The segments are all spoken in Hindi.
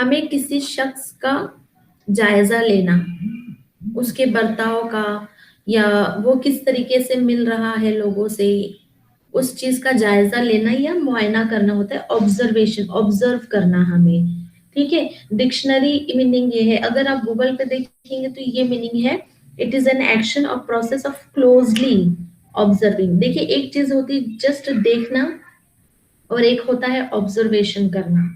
हमें किसी शख्स का जायजा लेना, उसके बर्ताव का, या वो किस तरीके से मिल रहा है लोगों से, उस चीज का जायजा लेना या मुआयना करना होता है ऑब्जर्वेशन, ऑब्जर्व करना हमें। ठीक है, डिक्शनरी मीनिंग ये है, अगर आप गूगल पे देखेंगे तो ये मीनिंग है, इट इज एन एक्शन और प्रोसेस ऑफ क्लोजली ऑब्जर्विंग। देखिए, एक चीज होती है जस्ट देखना और एक होता है ऑब्जर्वेशन करना।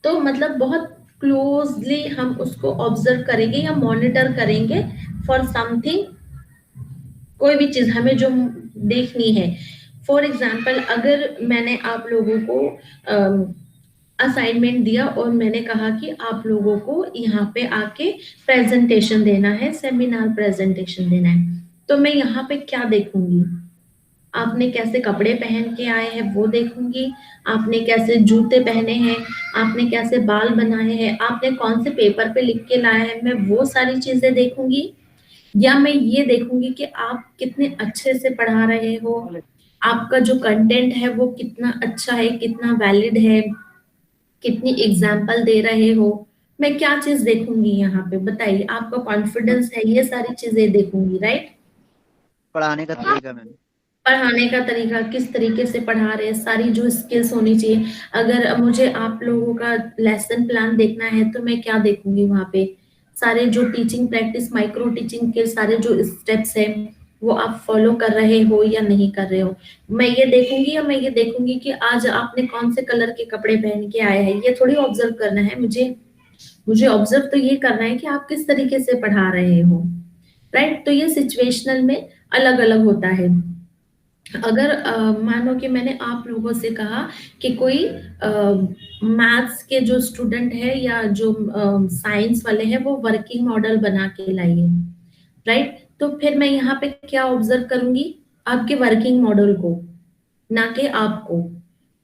तो मतलब बहुत क्लोजली हम उसको ऑब्जर्व करेंगे या मॉनिटर करेंगे फॉर समथिंग, कोई भी चीज हमें जो देखनी है। फॉर एग्जाम्पल, अगर मैंने आप लोगों को असाइनमेंट दिया और मैंने कहा कि आप लोगों को यहाँ पे आके प्रेजेंटेशन देना है, सेमिनार प्रेजेंटेशन देना है, तो मैं यहाँ पे क्या देखूंगी? आपने कैसे कपड़े पहन के आए हैं वो देखूंगी, आपने कैसे जूते पहने हैं, आपने कैसे बाल बनाए हैं, आपने कौन से पेपर पे लिख के लाया है, मैं वो सारी चीजें देखूंगी। या मैं ये देखूंगी कि आप कितने अच्छे से पढ़ा रहे हो, आपका जो कंटेंट है वो कितना अच्छा है, कितना वैलिड है, कितनी एग्जाम्पल दे रहे हो। मैं क्या चीज देखूंगी यहाँ पे बताइए? आपका कॉन्फिडेंस है, ये सारी चीजें देखूंगी, राइट? पढ़ाने का तरीका मैम। पढ़ाने का तरीका, किस तरीके से पढ़ा रहे हैं, सारी जो स्किल्स होनी चाहिए। अगर मुझे आप लोगों का लेसन प्लान देखना है तो मैं क्या देखूंगी वहां पे? सारे जो टीचिंग प्रैक्टिस, माइक्रो टीचिंग के सारे जो स्टेप्स हैं वो आप फॉलो कर रहे हो या नहीं कर रहे हो, मैं ये देखूंगी। या मैं ये देखूंगी कि आज आपने कौन से कलर के कपड़े पहन के आए हैं, ये थोड़ी ऑब्जर्व करना है मुझे। मुझे ऑब्जर्व तो ये करना है कि आप किस तरीके से पढ़ा रहे हो, राइट? तो ये सिचुएशनल में अलग अलग होता है। अगर मानो कि मैंने आप लोगों से कहा कि कोई मैथ्स के जो स्टूडेंट है या जो साइंस वाले हैं वो वर्किंग मॉडल बना के लाइए, राइट? तो फिर मैं यहाँ पे क्या ऑब्जर्व करूंगी? आपके वर्किंग मॉडल को, ना कि आपको।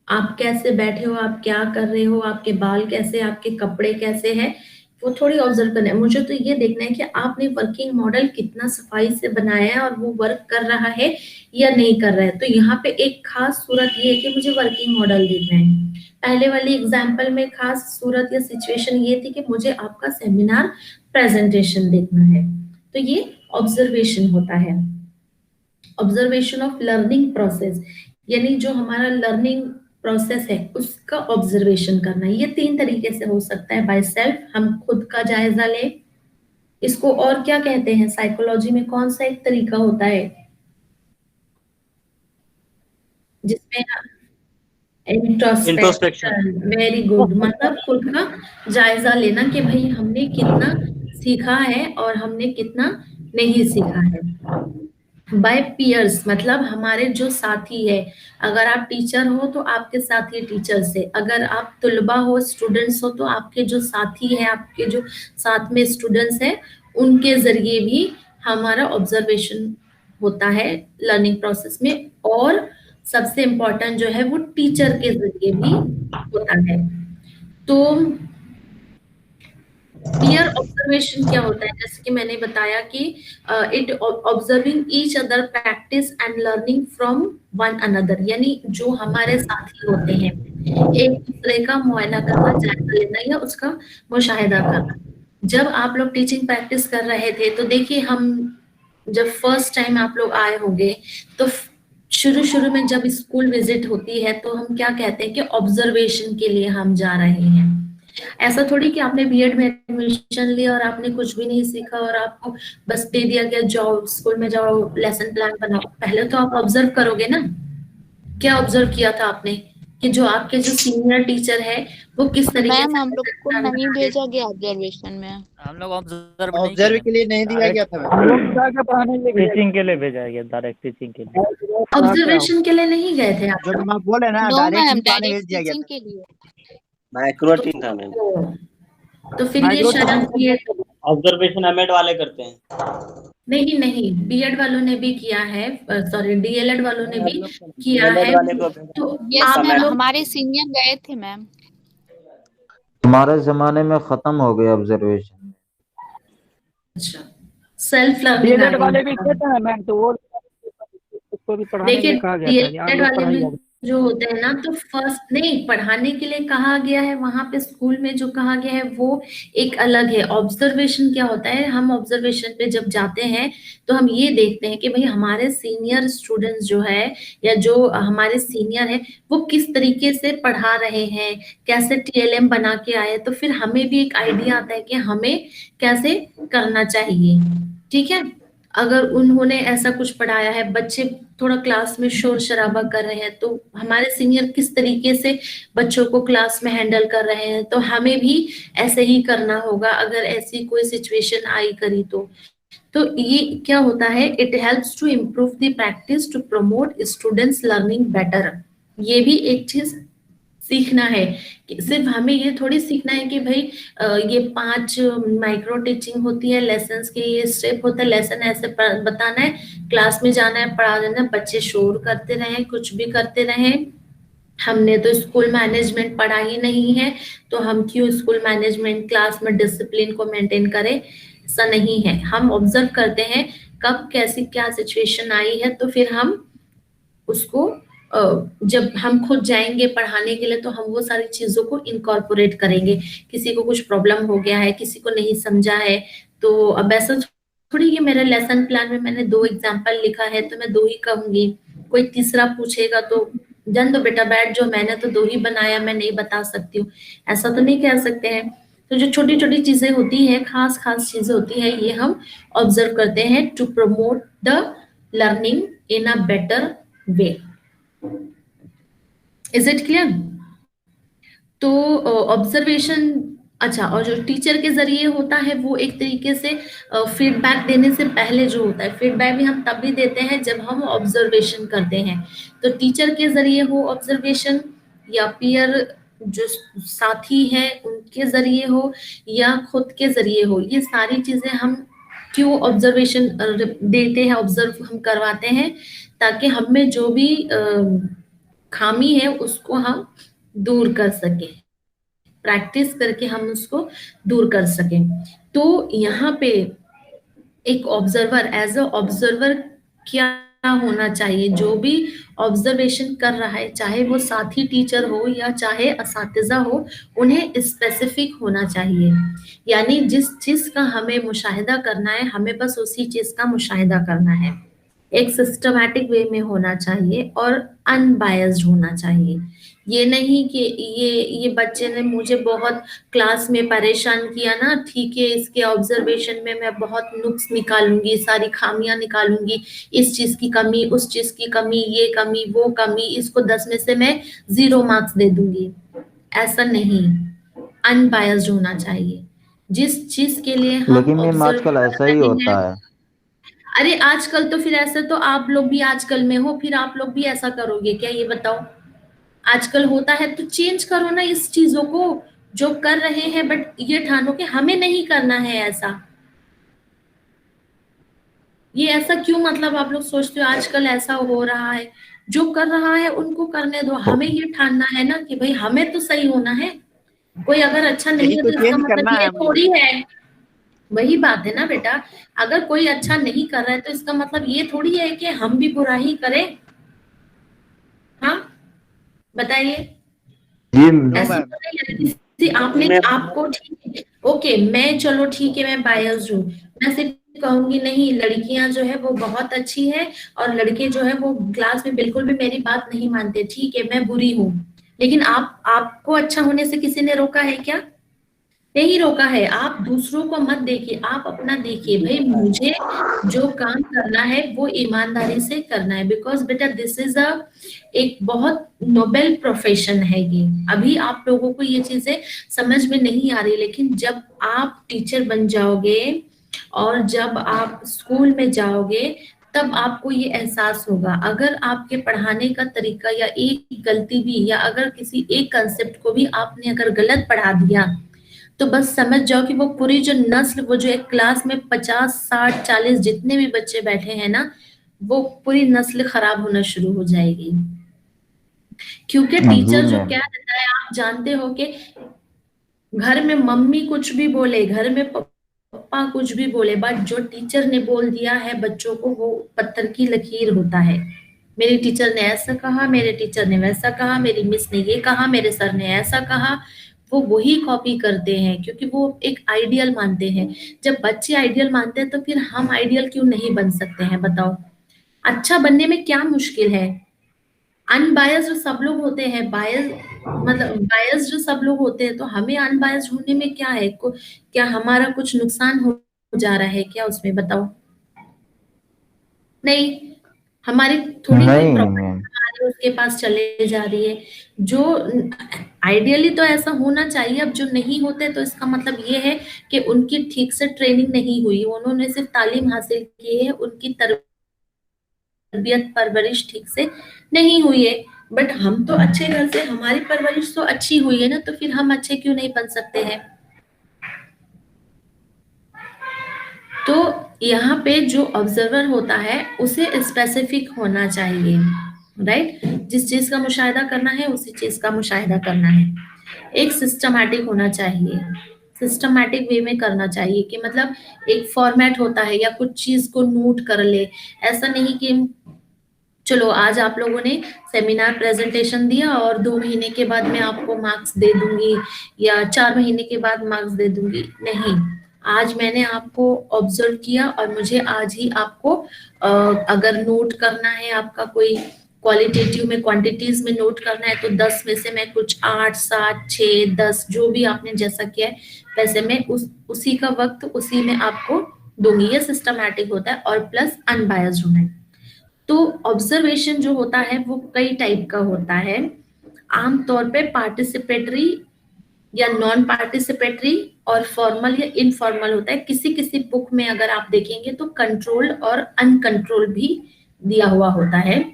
आप कैसे बैठे हो, आप क्या कर रहे हो, आपके बाल कैसे, आपके कपड़े कैसे हैं, वो थोड़ी ऑब्जर्व करना है। मुझे तो ये देखना है कि आपने वर्किंग मॉडल कितना सफाई से बनाया है और वो वर्क कर रहा है या नहीं कर रहा है। तो यहाँ पे एक खास सूरत ये है कि मुझे वर्किंग मॉडल देखना है। पहले वाली एग्जाम्पल में खास सूरत या सिचुएशन ये थी कि मुझे आपका सेमिनार प्रेजेंटेशन देखना है। तो ये ऑब्जर्वेशन होता है, ऑब्जर्वेशन ऑफ लर्निंग प्रोसेस, यानी जो हमारा लर्निंग प्रोसेस है उसका ऑब्जर्वेशन करना। ये तीन तरीके से हो सकता है, बाय सेल्फ, हम खुद का जायजा लें। इसको और क्या कहते हैं साइकोलॉजी में, कौन सा एक तरीका होता है जिसमें इंट्रोस्पेक्शन। इंट्रोस्पेक्शन? वेरी गुड, मतलब खुद का जायजा लेना कि भाई हमने कितना सीखा है और हमने कितना नहीं सीखा है। बाय पियर्स, मतलब हमारे जो साथी है, अगर आप टीचर हो तो आपके साथी टीचर से, अगर आप तुलबा हो, स्टूडेंट्स हो, तो आपके जो साथी है, आपके जो साथ में स्टूडेंट्स हैं, उनके जरिए भी हमारा ऑब्जर्वेशन होता है लर्निंग प्रोसेस में। और सबसे इम्पोर्टेंट जो है वो टीचर के जरिए भी होता है। तो पीयर ऑब्जर्वेशन क्या होता है? जैसे कि मैंने बताया कि it observing each other practice and learning from one another, यानी जो हमारे साथी होते हैं एक दूसरे का मुआयना करना, जायजा लेना या उसका मुशाहिदा करना। जब आप लोग टीचिंग प्रैक्टिस कर रहे थे तो देखिए, हम जब फर्स्ट टाइम आप लोग आए होंगे तो शुरू शुरू में जब स्कूल विजिट होती है तो हम क्या कहते हैं कि ऑब्जर्वेशन के लिए हम जा रहे हैं। ऐसा थोड़ी कि आपने बीएड में एडमिशन लिया और आपने कुछ भी नहीं सीखा और आपको बस दे दिया गया जाओ स्कूल में, जाओ लेसन प्लान बनाओ। पहले तो आप ऑब्जर्व करोगे ना। क्या ऑब्जर्व किया था आपने कि जो आपके जो सीनियर टीचर है वो किस तरीके मैम से हम लोग लेसन को प्लान नहीं बना रहे भेजा हैं? गया ऑब्जर्वेशन में। हम लोग ऑब्जर्व नहीं ऑब्जर्व किए, के लिए नहीं दिया गया डायरेक्ट था मैम। हम लोग जाके पढ़ाने के लिए टीचिंग के लिए भेजा गया, डायरेक्ट टीचिंग के लिए। पढ़ा के आओ। ऑब्जर्वेशन के लिए नहीं गए थे आप जो लोग? मैम आप बोल रहे हैं ना, नो डायरेक्ट मैम, ही पढ़ाने डायरेक्ट भेज दिया गया टीचिंग था। के लिए। माइक्रो टीम था मैम। तो फिर ये माइक्रो शायद ये ऑब्जर्वेशन एमएड वाले करते हैं। नहीं नहीं, बीएड वालों ने भी किया है, सॉरी डीएलएड वालों ने भी किया डीएलएड है। वाले को तो यस आप मैम, लोग, हमारे सीनियर गए थे मैम। हमारे जमाने में खत्म हो गया ऑब्जर्वेशन। अच्छा, सेल्फ लर्निंग आ डीएलएड वाले भी गई। कहते हैं मैम, तो वो उसको भी पढ़ाने के लिए देखिए, कहा गया था कि आप डीएलएड लोग वाले पढ़ाई में आओ। जो होता है ना, तो फर्स्ट नहीं, पढ़ाने के लिए कहा गया है वहां पे स्कूल में, जो कहा गया है वो एक अलग है। ऑब्जर्वेशन क्या होता है, हम ऑब्जर्वेशन पे जब जाते हैं तो हम ये देखते हैं कि भाई हमारे सीनियर स्टूडेंट्स जो है या जो हमारे सीनियर है वो किस तरीके से पढ़ा रहे हैं, कैसे टीएलएम बना के आए, तो फिर हमें भी एक आइडिया आता है कि हमें कैसे करना चाहिए। ठीक है, अगर उन्होंने ऐसा कुछ पढ़ाया है, बच्चे थोड़ा क्लास में शोर शराबा कर रहे हैं, तो हमारे सीनियर किस तरीके से बच्चों को क्लास में हैंडल कर रहे हैं, तो हमें भी ऐसे ही करना होगा अगर ऐसी कोई सिचुएशन आई करी तो ये क्या होता है, it helps to improve the practice to promote students learning better. ये भी एक चीज सीखना है कि सिर्फ हमें ये थोड़ी सीखना है कि भाई ये 5 माइक्रो टीचिंग होती है, लेसन्स के ये स्टेप होता है, लेसन ऐसे बताना है, क्लास में जाना है, पढ़ा देना है, बच्चे शोर करते रहे, कुछ भी करते रहे। हमने तो स्कूल मैनेजमेंट पढ़ा ही नहीं है, तो हम क्यों स्कूल मैनेजमेंट क्लास में डिसिप्लिन को मेंटेन करें, ऐसा नहीं है। हम ऑब्जर्व करते हैं कब कैसी क्या सिचुएशन आई है, तो फिर हम उसको जब हम खुद जाएंगे पढ़ाने के लिए तो हम वो सारी चीजों को इनकॉर्पोरेट करेंगे। किसी को कुछ प्रॉब्लम हो गया है, किसी को नहीं समझा है, तो अब ऐसा थोड़ी कि मेरे लेसन प्लान में मैंने 2 एग्जाम्पल लिखा है तो मैं 2 ही कहूंगी, कोई तीसरा पूछेगा तो जन दो बेटा बैठ, जो मैंने तो 2 ही बनाया, मैं नहीं बता सकती हूँ, ऐसा तो नहीं कह सकते हैं। तो जो छोटी छोटी चीजें होती है, खास खास चीजें होती है, ये हम ऑब्जर्व करते हैं to promote the learning in a better way. Is it clear? तो ऑब्जर्वेशन, अच्छा, और जो टीचर के जरिए होता है वो एक तरीके से फीडबैक देने से पहले जो होता है, फीडबैक भी हम तब भी देते हैं जब हम ऑब्जर्वेशन करते हैं। तो टीचर के जरिए हो ऑब्जर्वेशन, या पीयर जो साथी हैं उनके जरिए हो, या खुद के जरिए हो, ये सारी चीजें हम क्यों ऑब्जर्वेशन देते हैं, ऑब्जर्व हम करवाते हैं, ताकि हमें जो भी खामी है उसको हम दूर कर सके, प्रैक्टिस करके हम उसको दूर कर सकें। तो यहाँ पे एक ऑब्जर्वर, एज अ ऑब्जर्वर क्या होना चाहिए, जो भी ऑब्जर्वेशन कर रहा है, चाहे वो साथी टीचर हो या चाहे असातिज़ा हो, उन्हें स्पेसिफिक होना चाहिए। यानी जिस चीज का हमें मुशाहिदा करना है, हमें बस उसी चीज का मुशाहिदा करना है, एक सिस्टमैटिक वे में होना चाहिए और अनबायस्ड होना चाहिए। ये नहीं कि ये बच्चे ने मुझे बहुत क्लास में परेशान किया ना, ठीक है, इसके ऑब्जर्वेशन में मैं बहुत नुक्स निकालूंगी, सारी खामियां निकालूंगी, इस चीज की कमी, उस चीज की कमी, ये कमी, वो कमी, इसको 10 में से मैं 0 मार्क्स दे दूंगी, ऐसा नहीं। अनबायस्ड होना चाहिए। जिस चीज के लिए हम लेकिन मैम ऑब्जर्व आजकल कर ऐसा ही रहे होता हैं, है। अरे आजकल तो फिर ऐसे तो आप लोग भी आजकल में हो, फिर आप लोग भी ऐसा करोगे क्या, ये बताओ? आजकल होता है तो चेंज करो ना इस चीजों को, जो कर रहे हैं, बट ये ठानो कि हमें नहीं करना है ऐसा। ये ऐसा क्यों, मतलब आप लोग सोचते हो आजकल ऐसा हो रहा है, जो कर रहा है उनको करने दो, हमें ये ठानना है ना कि भाई हमें तो सही होना है। कोई अगर अच्छा नहीं यही है तो तो इसका चेंज मतलब करना है ये हमें। थोड़ी है, वही बात है ना बेटा, अगर कोई अच्छा नहीं कर रहा है तो इसका मतलब ये थोड़ी है कि हम भी बुरा ही करें। हाँ बताइए, जी नो ऐसा मैम। तो नहीं है किसी आपने आपको, ठीक है ओके, मैं चलो ठीक है मैं बायस्ड हूँ, मैं सिर्फ कहूंगी नहीं लड़कियां जो है वो बहुत अच्छी है और लड़के जो है वो क्लास में बिल्कुल भी मेरी बात नहीं मानते, ठीक है मैं बुरी हूँ, लेकिन आपको अच्छा होने से किसी ने रोका है क्या? नहीं रोका है। आप दूसरों को मत देखिए, आप अपना देखिए, भाई मुझे जो काम करना है वो ईमानदारी से करना है, बिकॉज बेटा दिस इज अ एक बहुत नोबेल प्रोफेशन है ये। अभी आप लोगों को ये चीजें समझ में नहीं आ रही, लेकिन जब आप टीचर बन जाओगे और जब आप स्कूल में जाओगे तब आपको ये एहसास होगा। अगर आपके पढ़ाने का तरीका या एक गलती भी, या अगर किसी एक कंसेप्ट को भी आपने अगर गलत पढ़ा दिया, तो बस समझ जाओ कि वो पूरी जो नस्ल, वो जो एक क्लास में 50 60 40 जितने भी बच्चे बैठे हैं ना, वो पूरी नस्ल खराब होना शुरू हो जाएगी। क्योंकि जी टीचर जो मैम। क्या देता है आप जानते हो कि घर में मम्मी कुछ भी बोले, घर में पापा कुछ भी बोले, बट जो टीचर ने बोल दिया है बच्चों को वो पत्थर की लकीर होता है। मेरी टीचर ने ऐसा कहा, मेरे टीचर ने वैसा कहा, मेरी मिस ने ये कहा, मेरे सर ने ऐसा कहा। वो वही कॉपी करते हैं क्योंकि वो एक आइडियल मानते हैं। जब बच्चे आइडियल मानते हैं तो फिर हम आइडियल क्यों नहीं बन सकते हैं, बताओ। अच्छा बनने में क्या मुश्किल है? अनबायस जो सब लोग होते हैं, बायस मतलब बायस जो सब लोग होते हैं, तो हमें अनबायस होने में क्या है? क्या हमारा कुछ नुकसान हो जा रहा है क्या उसमें, बताओ। नहीं, हमारी थोड़ी कोई नहीं प्रॉपर्टी मैम। हमारे उसके पास चले जा रही है। जो आइडियली तो ऐसा होना चाहिए, अब जो नहीं होते तो इसका मतलब ये है कि उनकी ठीक से ट्रेनिंग नहीं हुई, उन्होंने सिर्फ तालीम हासिल की है, उनकी तरबियत परवरिश ठीक से नहीं हुई है। बट हम तो अच्छे घर से, हमारी परवरिश तो अच्छी हुई है ना, तो फिर हम अच्छे क्यों नहीं बन सकते हैं? तो यहाँ पे जो ऑब्जर्वर होता है उसे स्पेसिफिक होना चाहिए, राइट। जिस चीज का मुशाहिदा करना है उसी चीज का मुशाहिदा करना है। एक सिस्टमैटिक होना चाहिए, सिस्टमैटिक वे में करना चाहिए कि मतलब एक फॉर्मेट होता है या कुछ चीज को नोट कर ले। ऐसा नहीं कि चलो आज आप लोगों ने सेमिनार प्रेजेंटेशन दिया और 2 महीने के बाद मैं आपको मार्क्स दे दूंगी या 4 महीने के बाद मार्क्स दे दूंगी, नहीं। आज मैंने आपको ऑब्जर्व किया और मुझे आज ही आपको अगर नोट करना है, आपका कोई क्वालिटेटिव में क्वांटिटीज में नोट करना है, तो 10 में से मैं कुछ 8 7 6 10 जो भी आपने जैसा किया है वैसे मैं उसी का वक्त उसी में आपको दूंगी। ये सिस्टमैटिक होता है और प्लस अनबायस्ड होना है। तो ऑब्जर्वेशन जो होता है वो कई टाइप का होता है। आमतौर पे पार्टिसिपेटरी या नॉन पार्टिसिपेटरी और फॉर्मल या इनफॉर्मल होता है। किसी किसी बुक में अगर आप देखेंगे तो कंट्रोल्ड और अनकंट्रोल्ड भी दिया हुआ होता है,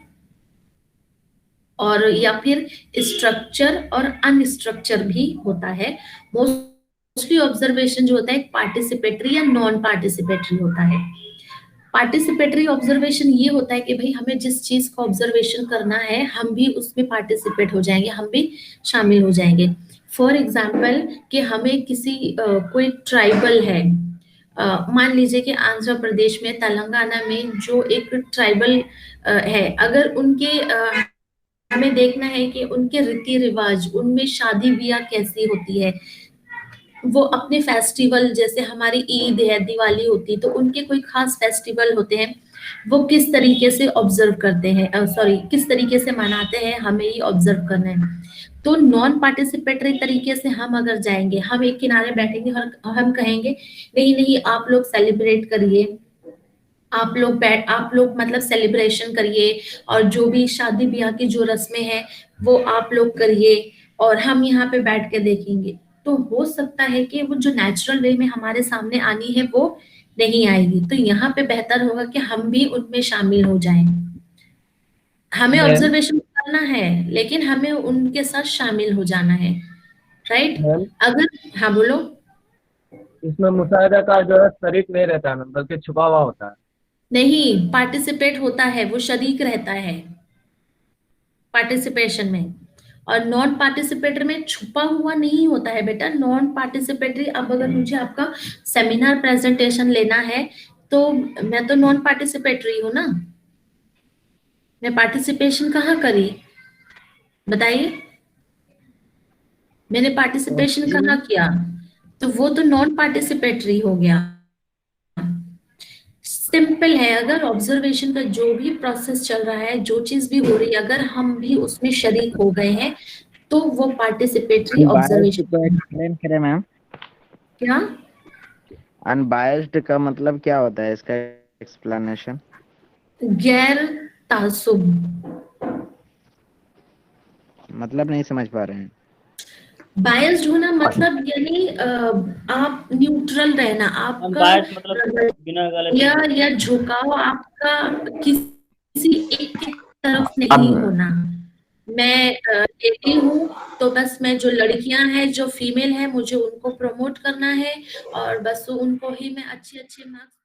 और या फिर स्ट्रक्चर और अनस्ट्रक्चर भी होता है। मोस्टली ऑब्जर्वेशन जो होता है पार्टिसिपेटरी या नॉन पार्टिसिपेटरी होता है। पार्टिसिपेटरी ऑब्जर्वेशन ये होता है कि भाई हमें जिस चीज का ऑब्जर्वेशन करना है हम भी उसमें पार्टिसिपेट हो जाएंगे, हम भी शामिल हो जाएंगे। फॉर एग्जाम्पल कि हमें किसी कोई ट्राइबल है, मान लीजिए कि आंध्र प्रदेश में, तेलंगाना में जो एक ट्राइबल है, अगर उनके हमें देखना है कि उनके रीति रिवाज, उनमें शादी ब्याह कैसी होती है, वो अपने फेस्टिवल जैसे हमारी ईद है, दिवाली होती है, तो उनके कोई खास फेस्टिवल होते हैं, वो किस तरीके से ऑब्जर्व करते हैं, सॉरी किस तरीके से मनाते हैं, हमें ये ऑब्जर्व करना है। तो नॉन पार्टिसिपेटरी तरीके से हम अगर जाएंगे, हम एक किनारे बैठेंगे और हम कहेंगे नहीं नहीं आप लोग सेलिब्रेट करिए, आप लोग मतलब सेलिब्रेशन करिए, और जो भी शादी ब्याह की जो रस्में हैं वो आप लोग करिए, और हम यहाँ पे बैठ के देखेंगे। तो हो सकता है कि वो जो नेचुरल वे में हमारे सामने आनी है वो नहीं आएगी। तो यहाँ पे बेहतर होगा कि हम भी उनमें शामिल हो जाएं। हमें मैम ऑब्जर्वेशन करना है लेकिन हमें उनके साथ शामिल हो जाना है, राइट। मैम अगर हाँ बोलो। इसमें मुशाहिदा का जो है शरीक नहीं रहता है मैम, बल्कि छुपा हुआ होता है। नहीं, पार्टिसिपेट होता है, वो शरीक रहता है पार्टिसिपेशन में। और नॉन पार्टिसिपेटरी में छुपा हुआ नहीं होता है बेटा। नॉन पार्टिसिपेटरी, अब अगर मुझे आपका सेमिनार प्रेजेंटेशन लेना है तो मैं तो नॉन पार्टिसिपेटरी हूँ ना, मैं पार्टिसिपेशन कहाँ करी, बताइए। मैंने पार्टिसिपेशन कहाँ किया? तो वो तो नॉन पार्टिसिपेटरी हो गया। सिंपल है, अगर ऑब्जर्वेशन का जो भी प्रोसेस चल रहा है, जो चीज भी हो रही है, अगर हम भी उसमें शरीक हो गए हैं तो वो पार्टिसिपेटरी अनबायस्ड को ऑब्जर्वेशन। एक्सप्लेन करें मैम। क्या? अनबायस्ड का मतलब क्या होता है, इसका एक्सप्लेनेशन। गैर तासुब। मतलब नहीं समझ पा रहे हैं। बायस्ड होना मतलब यानी आप न्यूट्रल रहना, आपका अनबायस्ड मतलब बिना गलत या झुकाव आपका किसी एक की तरफ नहीं होना। मैं लेडी हूँ तो बस मैं जो लड़कियां हैं जो फीमेल हैं मुझे उनको प्रमोट करना है और बस उनको ही मैं अच्छे अच्छे मार्क्स